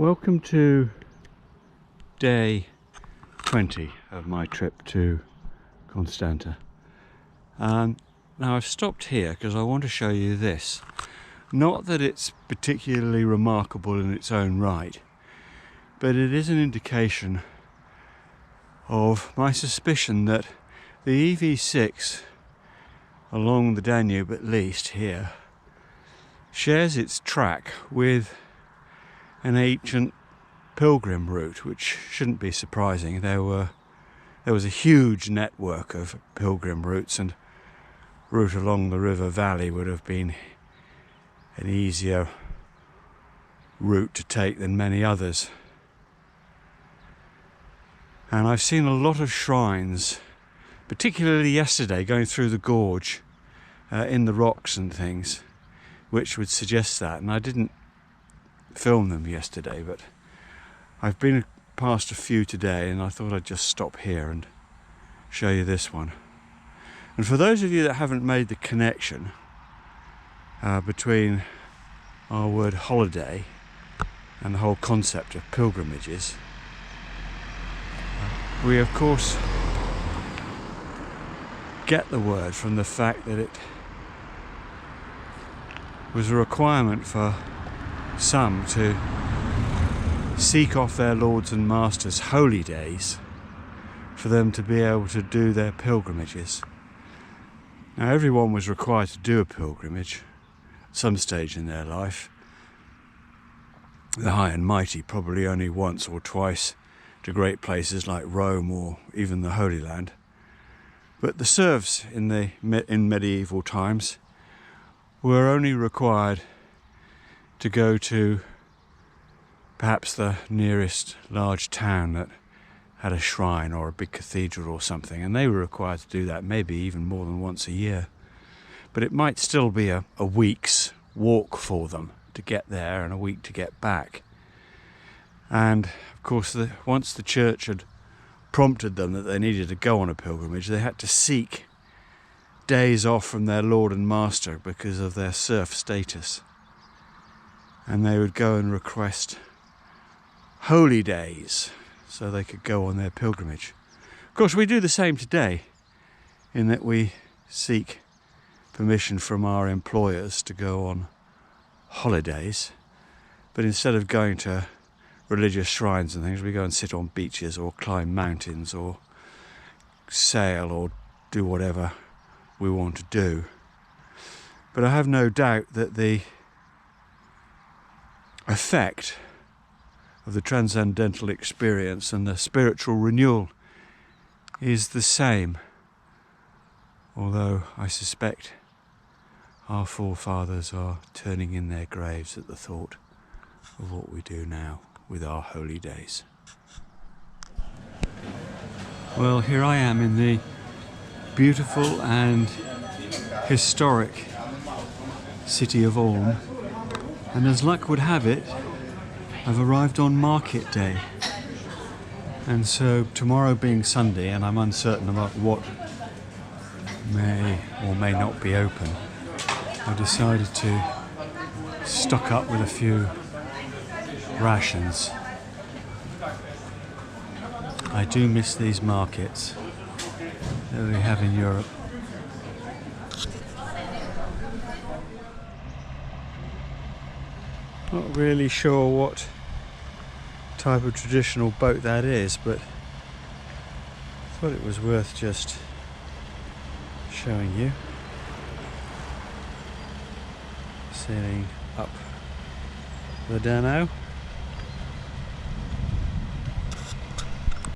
Welcome to day 20 of my trip to Constanta. Now I've stopped here because I want to show you this. Not that it's particularly remarkable in its own right, but it is an indication of my suspicion that the EV6 along the Danube, at least here, shares its track with an ancient pilgrim route, which shouldn't be surprising. There was a huge network of pilgrim routes, and route along the river valley would have been an easier route to take than many others. And I've seen a lot of shrines, particularly yesterday, going through the gorge in the rocks and things, which would suggest that. And I didn't film them yesterday, but I've been past a few today, and I thought I'd just stop here and show you this one. And for those of you that haven't made the connection between our word holiday and the whole concept of pilgrimages, we of course get the word from the fact that it was a requirement for some to seek off their lords and masters' holy days for them to be able to do their pilgrimages. Now, everyone was required to do a pilgrimage at some stage in their life. The high and mighty probably only once or twice to great places like Rome or even the Holy Land. But the serfs in medieval times were only required to go to perhaps the nearest large town that had a shrine or a big cathedral or something, and they were required to do that maybe even more than once a year. But it might still be a week's walk for them to get there and a week to get back. And of course, once the church had prompted them that they needed to go on a pilgrimage, they had to seek days off from their lord and master because of their serf status. And they would go and request holy days so they could go on their pilgrimage. Of course, we do the same today, in that we seek permission from our employers to go on holidays, but instead of going to religious shrines and things, we go and sit on beaches or climb mountains or sail or do whatever we want to do. But I have no doubt that the effect of the transcendental experience and the spiritual renewal is the same, although I suspect our forefathers are turning in their graves at the thought of what we do now with our holy days. Well, here I am in the beautiful and historic city of Ulm, and as luck would have it, I've arrived on market day. And so tomorrow being Sunday, and I'm uncertain about what may or may not be open, I decided to stock up with a few rations. I do miss these markets that we have in Europe. Not really sure what type of traditional boat that is, but I thought it was worth just showing you. Sailing up the Danube.